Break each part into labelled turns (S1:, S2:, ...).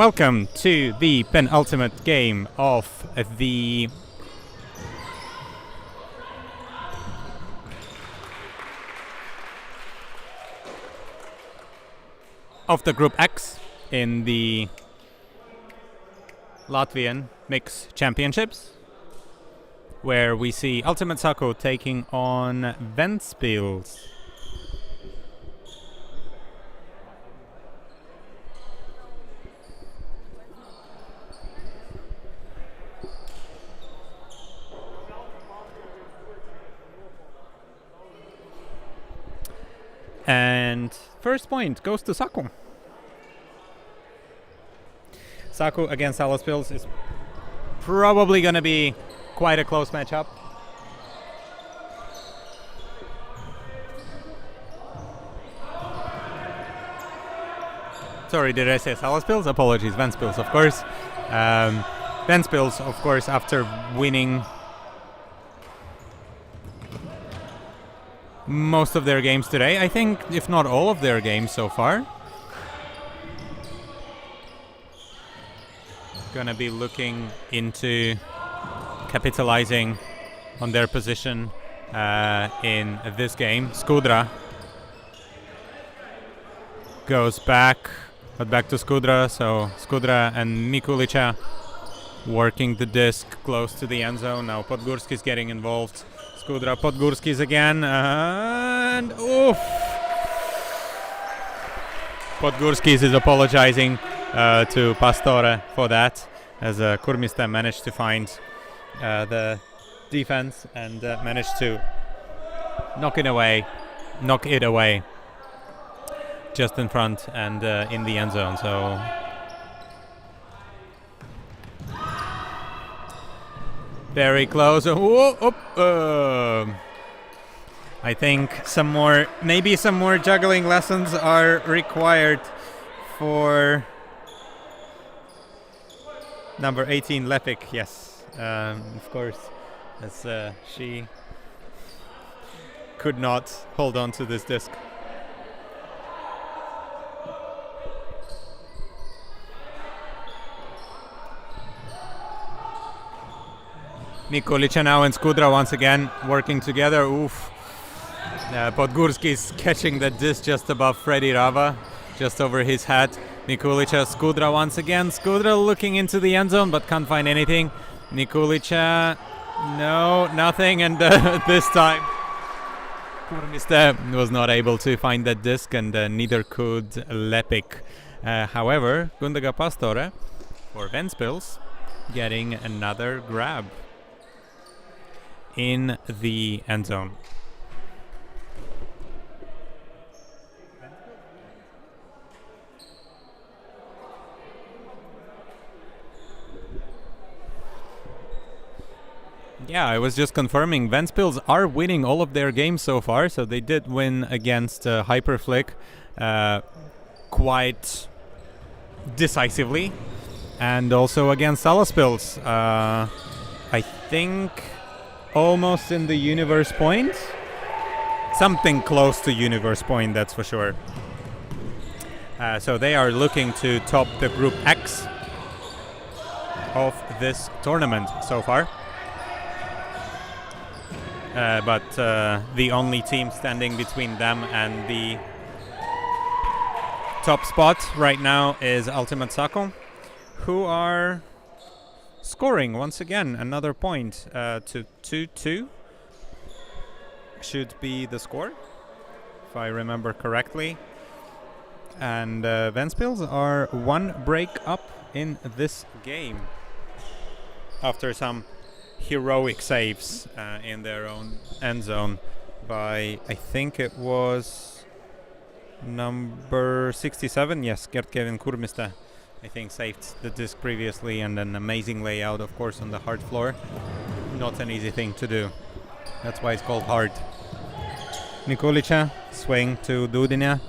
S1: Welcome to the penultimate game of the Group X in the Latvian Mix Championships, where we see Ultimate Saku taking on Ventspils. And first point goes to Saku. Saku against Ventspils is probably going to be quite a close matchup. Sorry, did I say Ventspils? Apologies, Ventspils, of course. Ventspils, of course, after winning most of their games today, I think, if not all of their games so far. Gonna be looking into capitalizing on their position in this game. Skudra goes back, but back to Skudra. So Skudra and Mikulica working the disc close to the end zone. Now Podgurski's getting involved. Skudra, Podgurskis again, and oof! Podgurskis is apologizing to Pastore for that, as Kurmiste managed to find the defense and managed to knock it away just in front and in the end zone. So very close. I think maybe some more juggling lessons are required for number 18, Lepik. Yes, of course, as she could not hold on to this disc. Mikulica now and Skudra once again working together. Oof. Podgurski's catching the disc just above Freddy Rava, just over his head. Mikulica, Skudra once again. Skudra looking into the end zone but can't find anything. Mikulica, no, nothing. And this time Kurmiste was not able to find that disc, and neither could Lepik. However, Gundaga Pastore for Ventspils getting another grab in the end zone. Yeah, I was just confirming, Ventspils are winning all of their games so far, so they did win against Hyperflick quite decisively, and also against Salaspils, I think almost in the Universe Point. Something close to Universe Point, that's for sure. So they are looking to top the Group X of this tournament so far. But the only team standing between them and the top spot right now is Ultimate Saku, who are scoring once again another point to 2-2 should be the score, if I remember correctly. And Ventspils are one break up in this game after some heroic saves in their own end zone by, I think it was number 67. Yes, Gert-Kevin Kurmiste, I think, saved the disc previously, and an amazing layout, of course, on the hard floor. Not an easy thing to do. That's why it's called hard. Mikulica, swing to Dudina.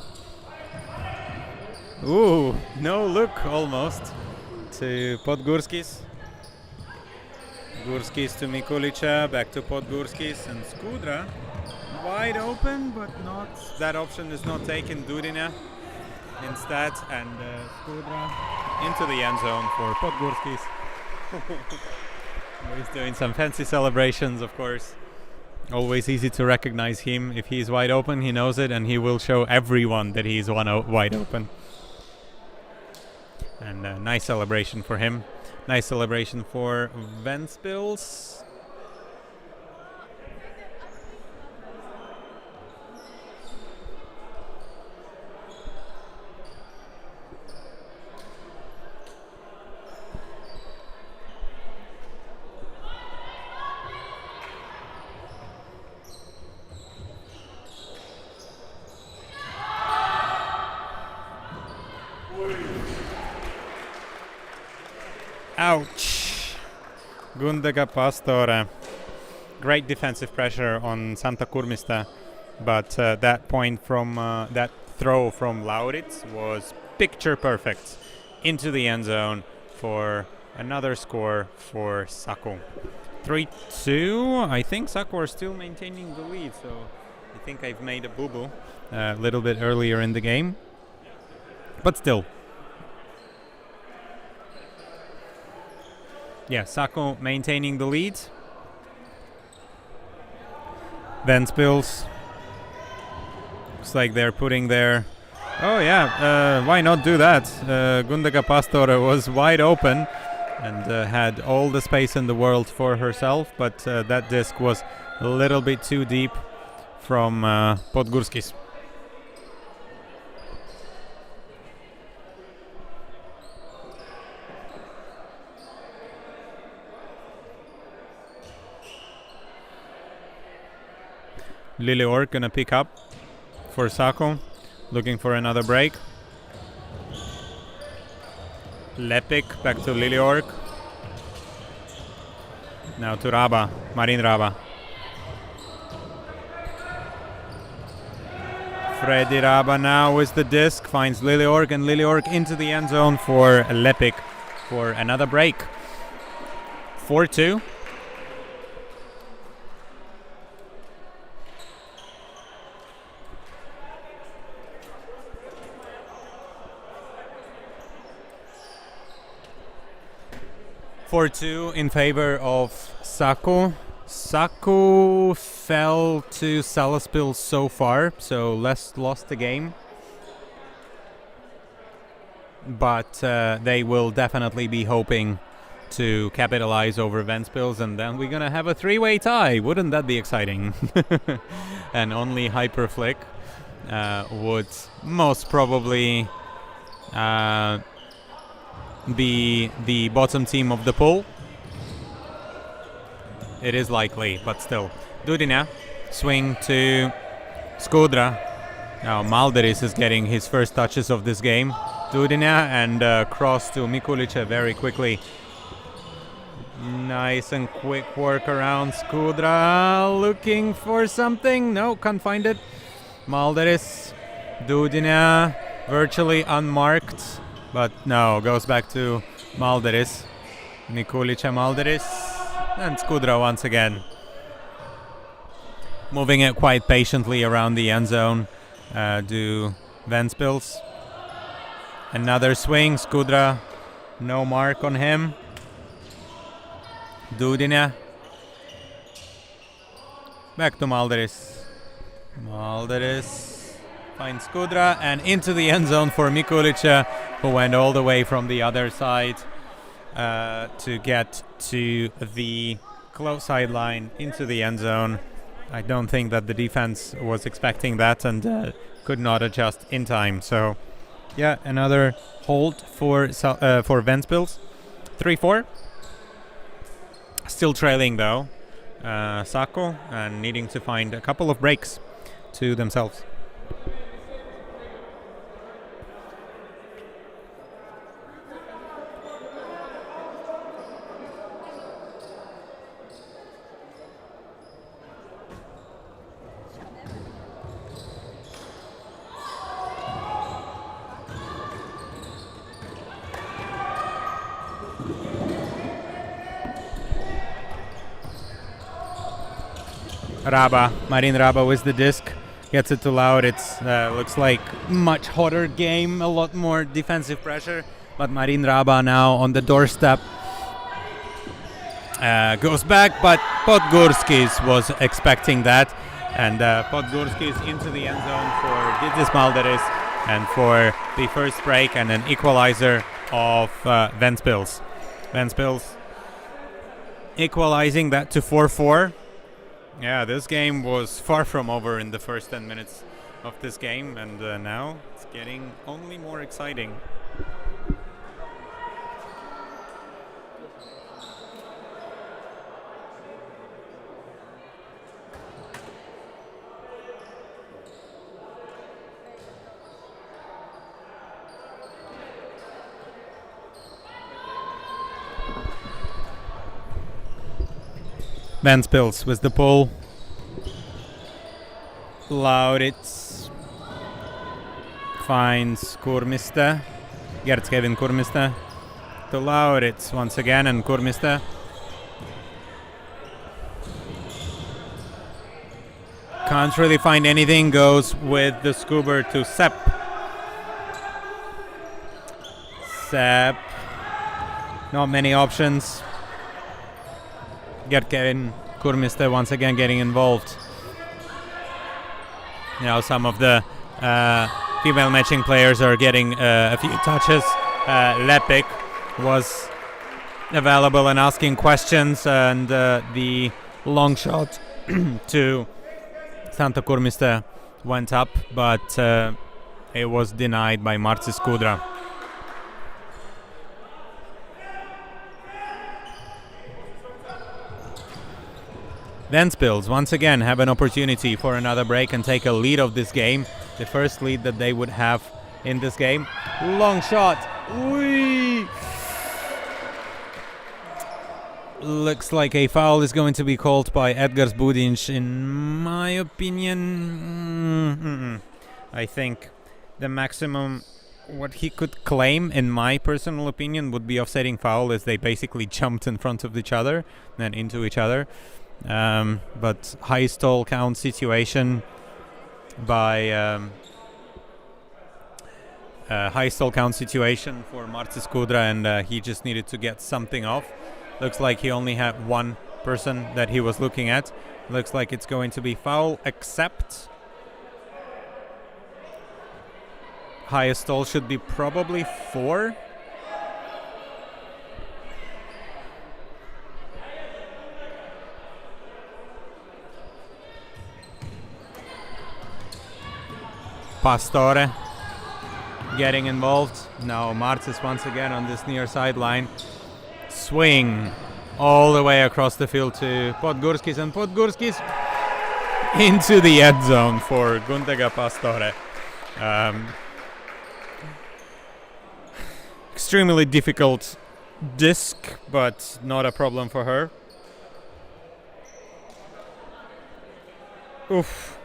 S1: Ooh, no look almost to Podgurskis. Gurskis to Mikulica, back to Podgurskis, and Skudra wide open, but not. That option is not taken. Dudina instead, and Skudra into the end zone for Podgorskis. He's doing some fancy celebrations, of course. Always easy to recognize him. If he's wide open, he knows it, and he will show everyone that he's wide open. And a nice celebration for him. Nice celebration for Ventspils. Ouch! Gundega Pastore. Great defensive pressure on Santa Kurmista, but that point from that throw from Lauritz was picture perfect into the end zone for another score for Saku. 3-2. I think Saku are still maintaining the lead, so I think I've made a boo-boo a little bit earlier in the game, but still. Yeah, Saku maintaining the lead. Ventspils. Looks like they're putting their... Oh yeah, why not do that? Gundega Pastore was wide open and had all the space in the world for herself, but that disc was a little bit too deep from Podgorskis. Lilior gonna pick up for Saku, looking for another break. Lepik back to Liliork. Now to Raba, Marin Raba. Freddy Raba now with the disc, finds Liliork, and Liliork into the end zone for Lepik for another break. 4-2. In favor of Saku. Saku fell to Salaspils so far, so lost the game. But they will definitely be hoping to capitalize over Ventspils, and then we're gonna have a three-way tie. Wouldn't that be exciting? And only Hyperflick would most probably be the bottom team of the pool. It is likely, but still. Dudina, swing to Skudra. Now Malderis is getting his first touches of this game. Dudina and cross to Mikulice very quickly. Nice and quick work around Skudra, looking for something. No, can't find it. Malderis, Dudina, virtually unmarked. But no, goes back to Malderis. Mikulice, Malderis, and Skudra once again. Moving it quite patiently around the end zone. Do Ventspils. Another swing, Skudra, no mark on him. Dudina. Back to Malderis. Malderis finds Skudra and into the end zone for Mikulice, who went all the way from the other side to get to the close sideline into the end zone. I don't think that the defense was expecting that and could not adjust in time. So, yeah, another hold for Ventspils. 3-4. Still trailing though, Saku, and needing to find a couple of breaks to themselves. Raba, Marin Raba with the disc, gets it to Loud. It's looks like much hotter game, a lot more defensive pressure. But Marin Raba now on the doorstep. Goes back, but Podgorskis was expecting that. And Podgorskis into the end zone for Didis Malderis and for the first break and an equalizer of Ventspils. Ventspils equalizing that to 4-4. Yeah, this game was far from over in the first 10 minutes of this game, and now it's getting only more exciting. Ventspils with the pull. Lauritz finds Kurmiste. Gets Kevin Kurmiste to Lauritz once again, and Kurmiste can't really find anything. Goes with the scoober to Sepp. Sepp, not many options. Get Kevin Kurmiste once again getting involved. You know, some of the female matching players are getting a few touches. Lepik was available and asking questions, and the long shot to Santa Kurmiste went up, but it was denied by Marcis Kudra. Ventspils once again have an opportunity for another break and take a lead of this game. The first lead that they would have in this game. Long shot. Whee! Looks like a foul is going to be called by Edgars Budinš. In my opinion, I think the maximum what he could claim, in my personal opinion, would be offsetting foul, as they basically jumped in front of each other and into each other. But high stall count situation by high stall count situation for Marcis Kudra, and he just needed to get something off. Looks like he only had one person that he was looking at. Looks like it's going to be foul, except highest stall should be probably 4. Pastore getting involved. Now Marcis once again on this near sideline. Swing all the way across the field to Podgorskis, and Podgorskis into the end zone for Guntega Pastore. Extremely difficult disc, but not a problem for her. Oof.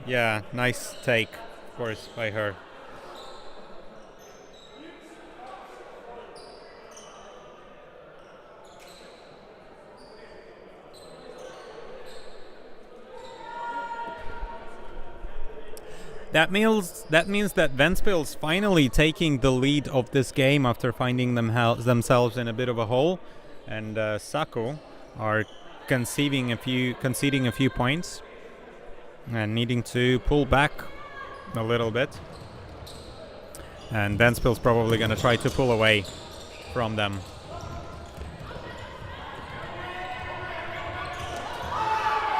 S1: Yeah, nice take, of course, by her. That means that Ventspils finally taking the lead of this game after finding themselves in a bit of a hole, and Saku are conceding a few points and needing to pull back a little bit. And Ventspils probably going to try to pull away from them.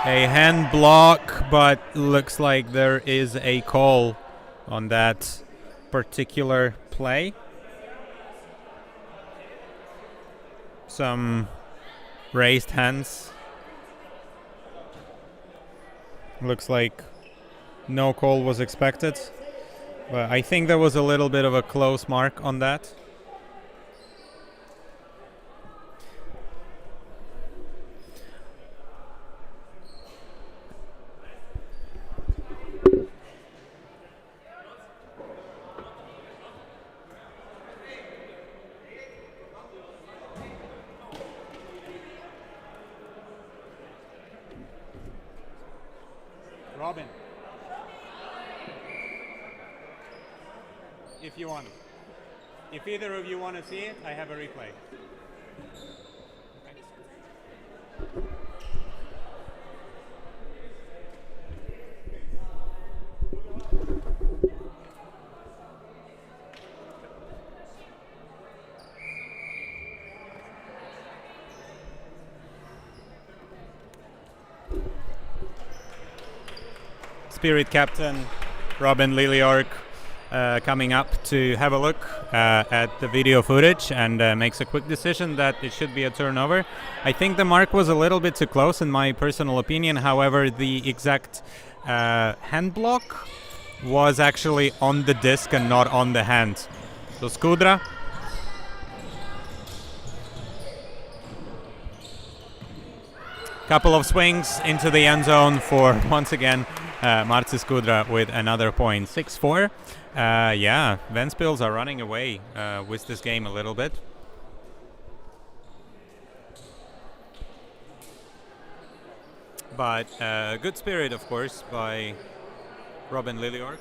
S1: A hand block, but looks like there is a call on that particular play. Some raised hands. Looks like no call was expected, but I think there was a little bit of a close mark on that. Robin. if you want. If either of you want to see it, I have a replay. Spirit captain Robin Lilliork coming up to have a look at the video footage and makes a quick decision that it should be a turnover. I think the mark was a little bit too close in my personal opinion. However, the exact hand block was actually on the disc and not on the hand. So Skudra. Couple of swings into the end zone for, once again, Marcis Skudra with another point. 6-4. Yeah, Ventspils are running away with this game a little bit. But good spirit, of course, by Robin Lilliork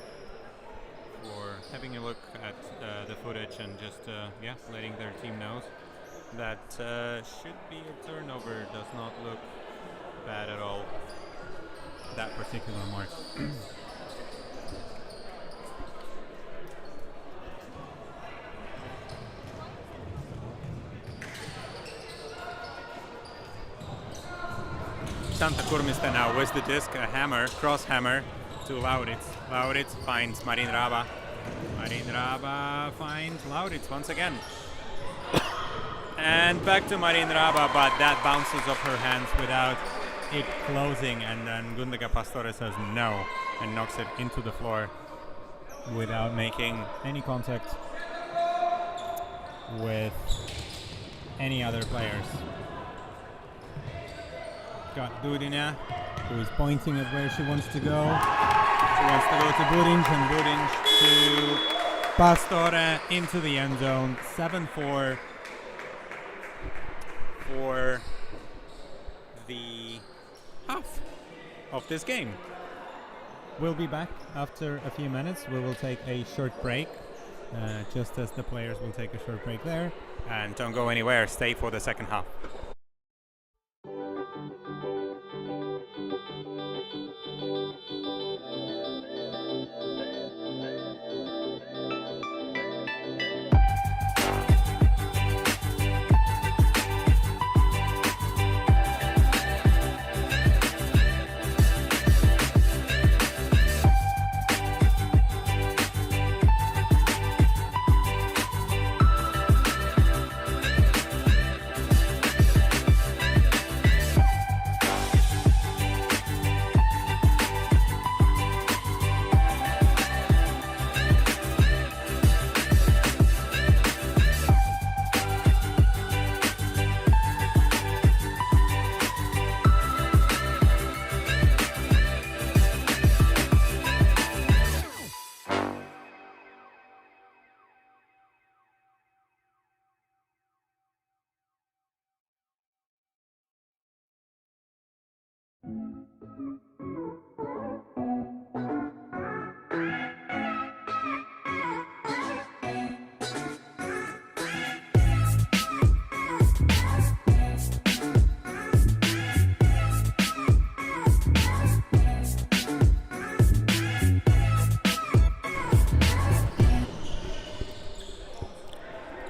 S1: for having a look at the footage and just letting their team know that should be a turnover. Does not look bad at all, that particular mark. Santa Kurmista now with the disc, a hammer, cross hammer to Lauritz. Lauritz finds Marin Raba. Marin Raba finds Lauritz once again. And back to Marin Raba, but that bounces off her hands without it closing, and then Gundaga Pastore says no and knocks it into the floor without making any contact with any other players. Got Dudina, who is pointing at where she wants to go. She wants to go to Budinj, and Budinj to Pastore into the end zone. 7-4 for the half of this game. We'll be back after a few minutes. We will take a short break, just as the players will take a short break there. And don't go anywhere, stay for the second half.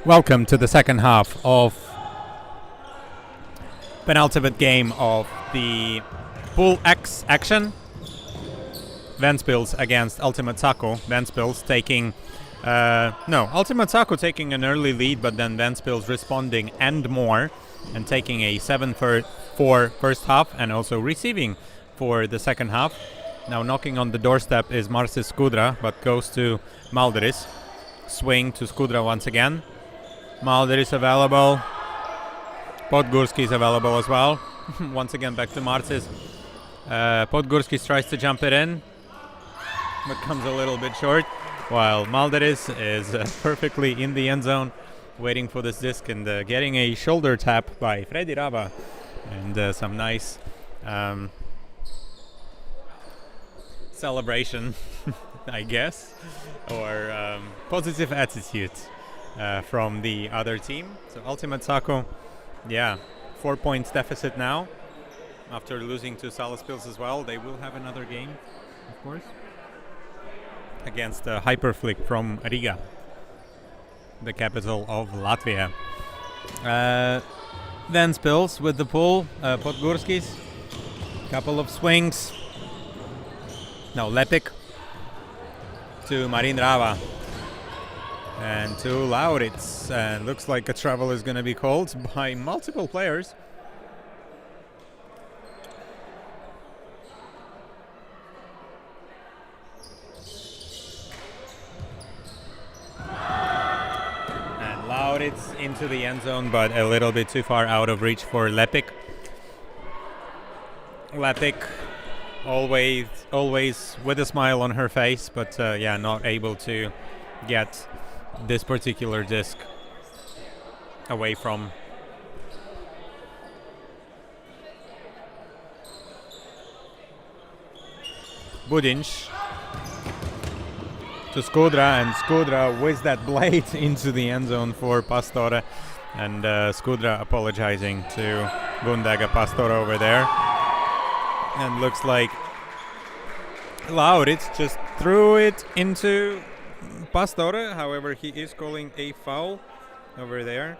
S1: Welcome to the second half of penultimate game of the Pool X action. Ventspils against Ultimate Saku. Ventspils taking Ultimate Saku taking an early lead, but then Ventspils responding and more, and taking a 7-4 first half, and also receiving for the second half. Now knocking on the doorstep is Marcis Skudra, but goes to Malderis. Swing to Skudra once again. Malderis available. Podgurski is available as well. Once again back to Marcis. Podgurski tries to jump it in, but comes a little bit short, while Malderis is perfectly in the end zone, waiting for this disc and getting a shoulder tap by Freddy Raba, and some nice celebration, I guess, or positive attitude from the other team. So Ultimate Saku, 4 points deficit now after losing to Salaspils as well. They will have another game, of course, against Hyperflick from Riga, the capital of Latvia. Ventspils with the pull, Podgorskis, couple of swings. Now Lepik to Marin Rava and to Lauritz, and looks like a travel is going to be called by multiple players. It's into the end zone, but a little bit too far out of reach for Lepik. Lepik always with a smile on her face, but not able to get this particular disc away from Budinj. To Skudra, and Skudra whizzed that blade into the end zone for Pastore, and Skudra apologizing to Gundaga Pastore over there. And looks like Lauritz just threw it into Pastore. However, he is calling a foul over there.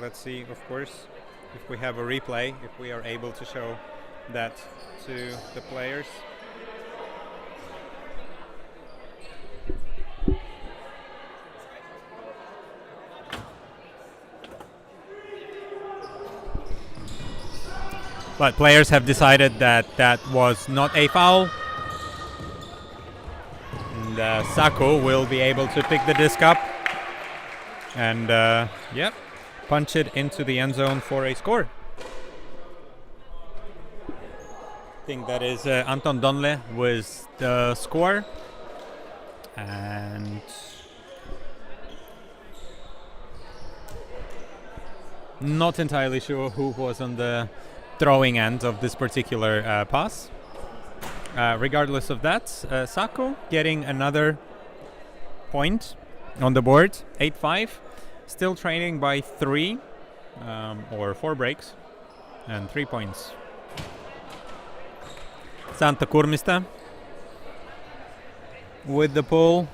S1: Let's see, of course, if we have a replay, if we are able to show that to the players. But players have decided that that was not a foul. And Saku will be able to pick the disc up and punch it into the end zone for a score. I think that is Anton Donle with the score. And not entirely sure who was on the throwing end of this particular pass. Regardless of that, Saku getting another point on the board, 8-5. Still trailing by 3 or 4 breaks and 3 points. Santa Kurmista with the pull.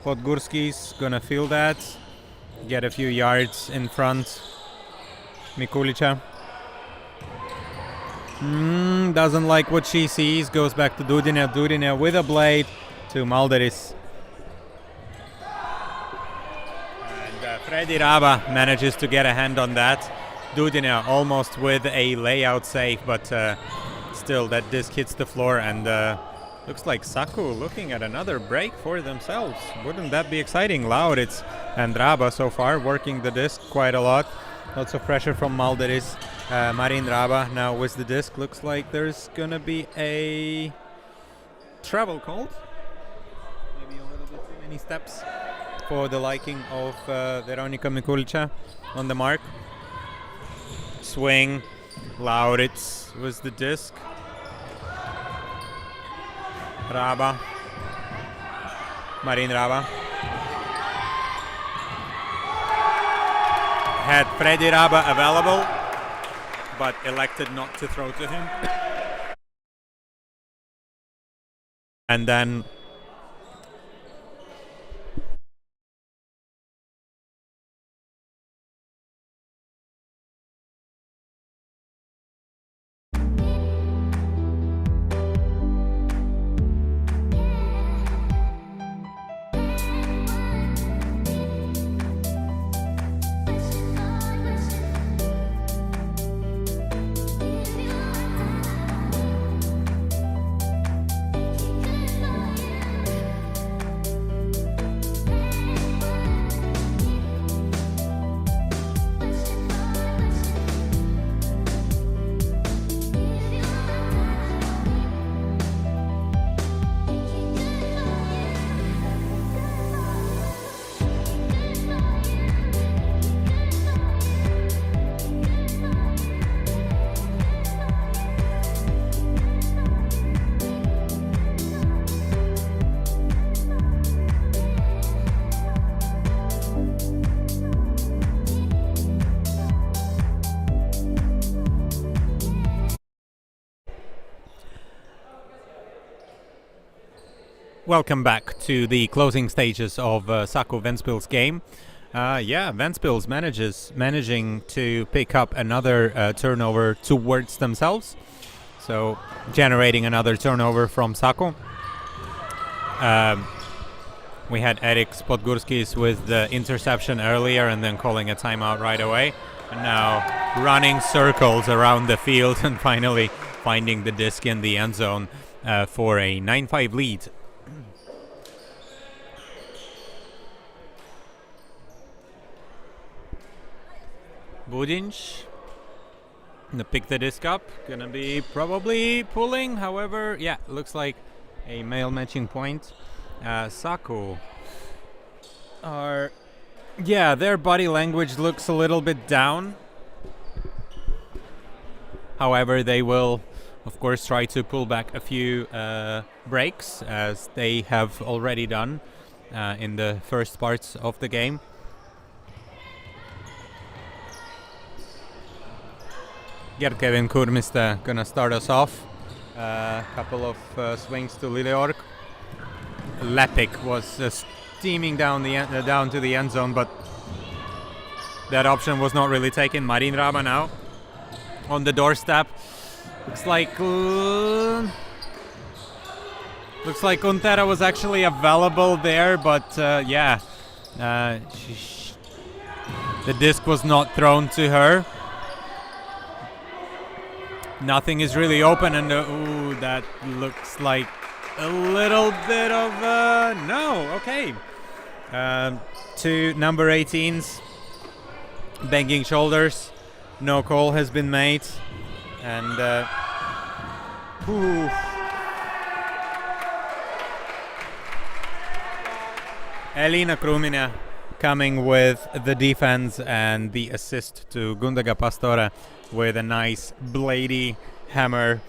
S1: Podgurski's gonna feel that, get a few yards in front. Mikulica doesn't like what she sees, goes back to Dudina. Dudina with a blade to Malderis. And Freddy Raba manages to get a hand on that. Dudina almost with a layout save, but still that disc hits the floor, and looks like Saku looking at another break for themselves. Wouldn't that be exciting? Lauritz and Raba so far working the disc quite a lot. Lots of pressure from Malderis. Marin Raba now with the disc. Looks like there's gonna be a travel called. Maybe a little bit too many steps for the liking of Veronika Mikulica on the mark. Swing. Lauritz with the disc. Raba. Marin Raba. Had Freddy Raba available, but elected not to throw to him. And then Welcome back to the closing stages of Saku Ventspils game. Ventspils managing to pick up another turnover towards themselves. So generating another turnover from Saku. We had Erik Podgurskis with the interception earlier and then calling a timeout right away. And now running circles around the field and finally finding the disc in the end zone for a 9-5 lead. Budinj gonna pick the disc up, gonna be probably pulling, however, looks like a male matching point. Saku their body language looks a little bit down. However, they will, of course, try to pull back a few breaks, as they have already done in the first parts of the game. Kevin Kurmista gonna start us off. A couple of swings to Lilleorg. Lepik was steaming down to the end zone, but that option was not really taken. Marin Raba now on the doorstep. Looks like Kuntera was actually available there, but the disc was not thrown to her. Nothing is really open, and that looks like a little bit of no. Okay, to number 18s, banging shoulders. No call has been made, and Elina Krumina coming with the defense and the assist to Gundaga Pastore with a nice bladey hammer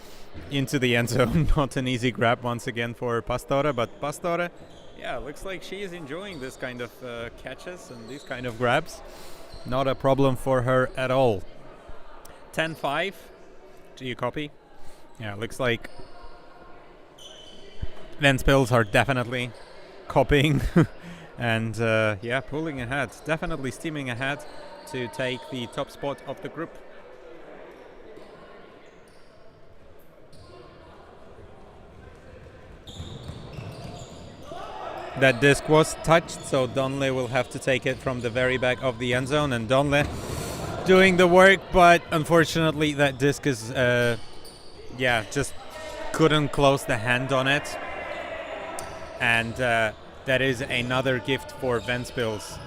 S1: into the end zone. Not an easy grab once again for Pastore, but Pastore, looks like she is enjoying this kind of catches and these kind of grabs. Not a problem for her at all. 10-5. Do you copy? Yeah, looks like Ventspils are definitely copying and pulling ahead. Definitely steaming ahead to take the top spot of the group. That disc was touched, so Donley will have to take it from the very back of the end zone, and Donley doing the work, but unfortunately that disc is just couldn't close the hand on it, and that is another gift for Ventspils,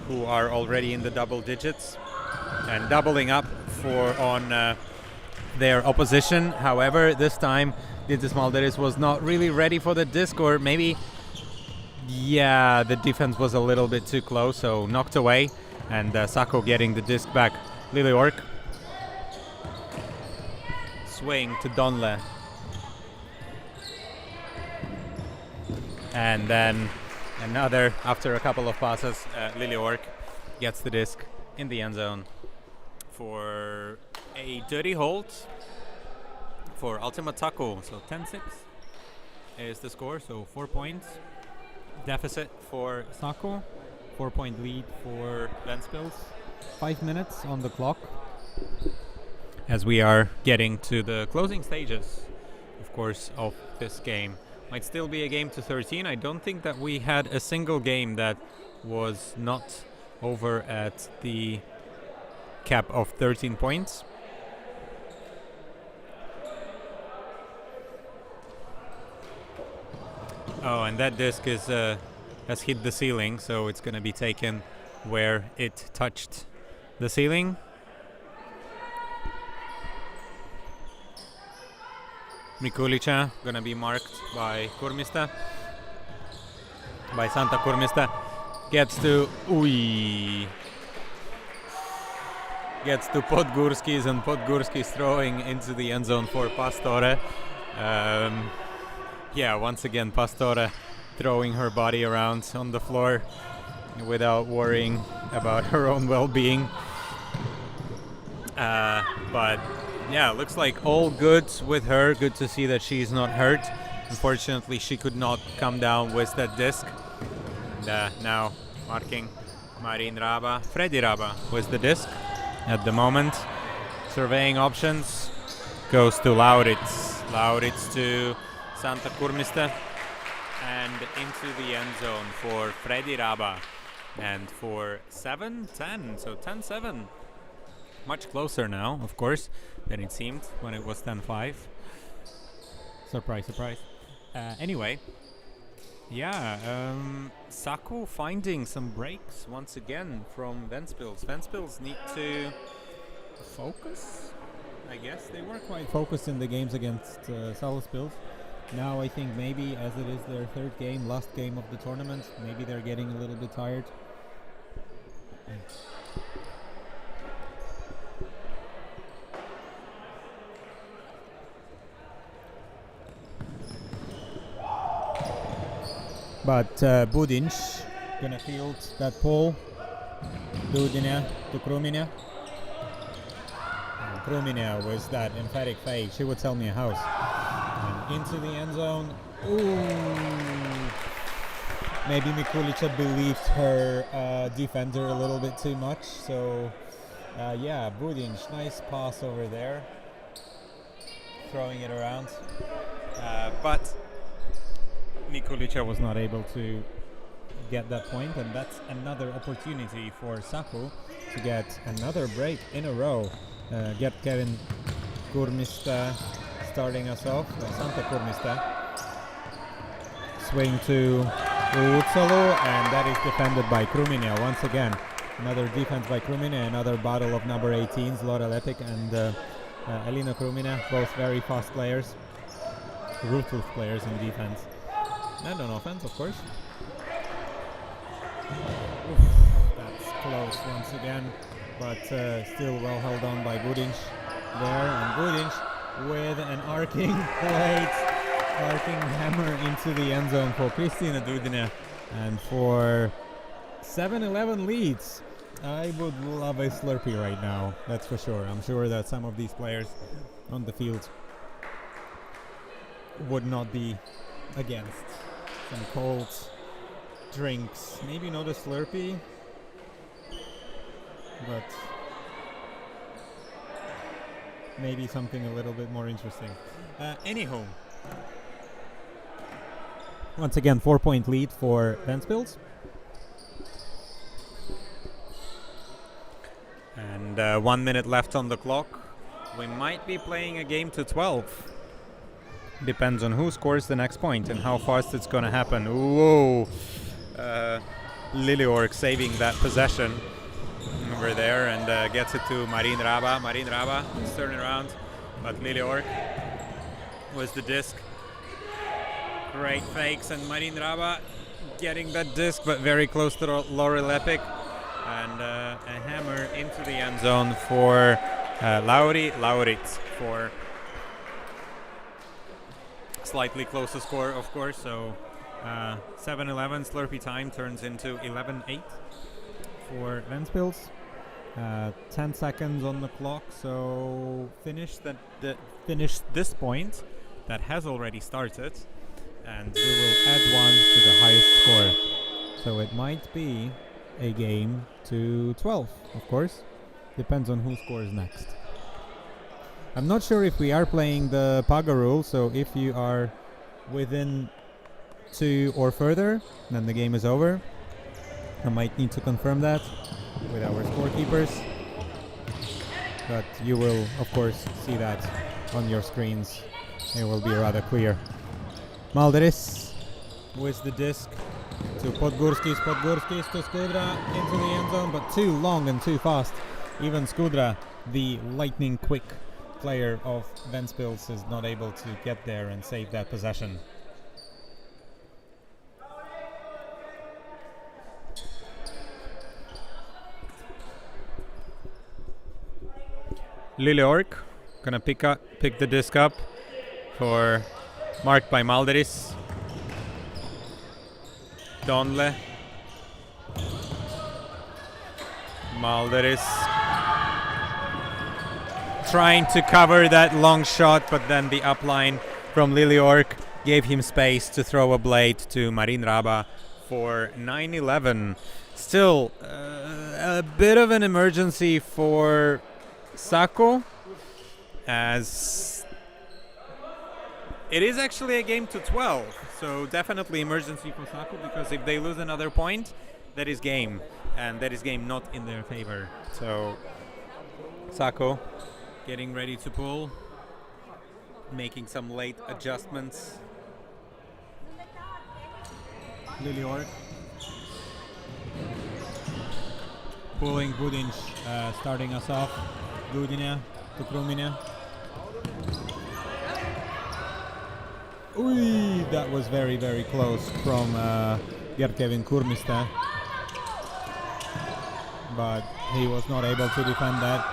S1: who are already in the double digits and doubling up on their opposition. However, this time Ditis Malderis was not really ready for the disc, or maybe the defense was a little bit too close, so knocked away, and Saku getting the disc back. Lilleorg. Swing to Donle. And then another, after a couple of passes, Lilleorg gets the disc in the end zone for a dirty hold for Ultima Taco. So 10-6 is the score, so 4 points. Deficit for Saku, 4-point lead for Ventspils. 5 minutes on the clock as we are getting to the closing stages, of course, of this game. Might still be a game to 13. I don't think that we had a single game that was not over at the cap of 13 points. Oh, and that disc has hit the ceiling, so it's going to be taken where it touched the ceiling. Mikulica going to be marked by Kurmista. By Santa Kurmista. Gets to Podgurskis, and Podgurskis throwing into the end zone for Pastore. Once again Pastore throwing her body around on the floor without worrying about her own well-being. But looks like all good with her. Good to see that she's not hurt. Unfortunately, she could not come down with that disc. And now marking Marin Raba, Freddy Raba with the disc at the moment. Surveying options goes to Lauritz. Lauritz to Santa Kurmiste and into the end zone for Freddy Raba. And for 7-10, so 10-7. Much closer now, of course, than it seemed when it was 10-5. Surprise, surprise. Anyway, yeah, Saku finding some breaks once again from Ventspils. Ventspils need to focus, I guess. They were quite focused in the games against Salaspils. Now I think maybe as it is their third game, last game of the tournament, maybe they're getting a little bit tired. But Budinj gonna field that ball. Dudina to Krumina. And Krumina with that emphatic fake. She would sell me a house. And into the end zone. Ooh. Maybe Mikulica believed her defender a little bit too much. So, yeah, Budinj, nice pass over there. Throwing it around. But Mikulica was not able to get that point, and that's another opportunity for Saku to get another break in a row. Get Kevin Kurmista starting us off. Santa Kurmista. Swing to Utsalu, and that is defended by Krumina once again. Another defense by Krumina, another battle of number 18s, Laura Lepik and Elina Krumina, both very fast players, ruthless players in defense. And on offense, of course. Oof, that's close once again, but still well held on by Budinj there. And Budinj with an arcing hammer into the end zone for Kristina Dudina. And for 7-11 leads. I would love a Slurpee right now, that's for sure. I'm sure that some of these players on the field would not be against some cold drinks. Maybe not a Slurpee, but maybe something a little bit more interesting. Anywho, once again, 4-point lead for Ventspils. And 1 minute left on the clock. We might be playing a game to 12. Depends on who scores the next point and how fast it's going to happen. Whoa! Liliorg saving that possession over there and gets it to Marin Raba. Marin Raba is turning around, but Liliorg with the disc. Great fakes, and Marin Raba getting that disc, but very close to Laura Lepik. And a hammer into the end zone for Lauritz for slightly closer score, of course. So 7-11 Slurpee time turns into 11-8 for Ventspils. 10 seconds on the clock, so finish this point that has already started, and we will add one to the highest score. So it might be a game to 12, of course. Depends on who scores next. I'm not sure if we are playing the Paga rule, so if you are within 2 or further, then the game is over. I might need to confirm that with our scorekeepers, but you will, of course, see that on your screens. It will be rather clear. Malderis with the disc to Podgurskis to Skudra into the end zone, but too long and too fast. Even Skudra, the lightning quick player of Ventspils, is not able to get there and save that possession. Liliorg gonna pick the disc up for marked by Malderis. Donle. Malderis trying to cover that long shot, but then the upline from Liliorg gave him space to throw a blade to Marin Raba for 9-11. Still, a bit of an emergency for Saku, as it is actually a game to 12. So definitely emergency for Saku, because if they lose another point, that is game, and that is game not in their favor. So Saku getting ready to pull, making some late adjustments. Liliorg pulling Budinj, starting us off. Gudinja to Kruminja. Ui, that was very, very close from Gert-Kevin Kurmista, but he was not able to defend that,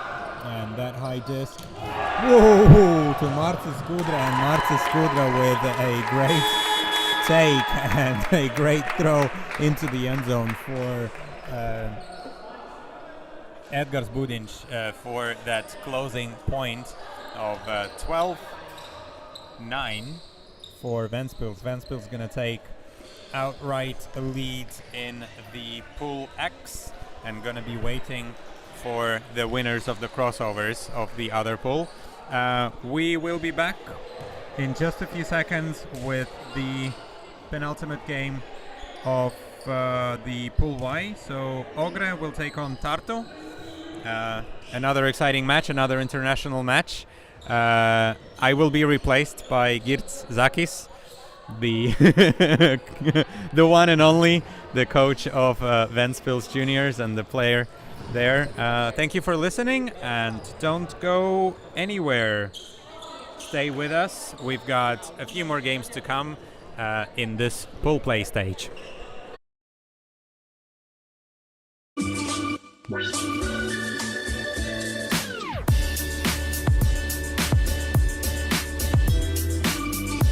S1: and that high disc. Whoa, to Marcus Skudra, and Marcus Skudra with a great take and a great throw into the end zone for Edgars Budinj for that closing point of 12-9 for Ventspils. Ventspils gonna take outright lead in the Pool X and gonna be waiting for the winners of the crossovers of the other pool. We will be back in just a few seconds with the penultimate game of the Pool Y. So Ogre will take on Tartu. Another exciting match, another international match. I will be replaced by Girts Zakis, the the one and only, the coach of Ventspils Juniors and the player there. Thank you for listening, and don't go anywhere. Stay with us. We've got a few more games to come in this pool play stage.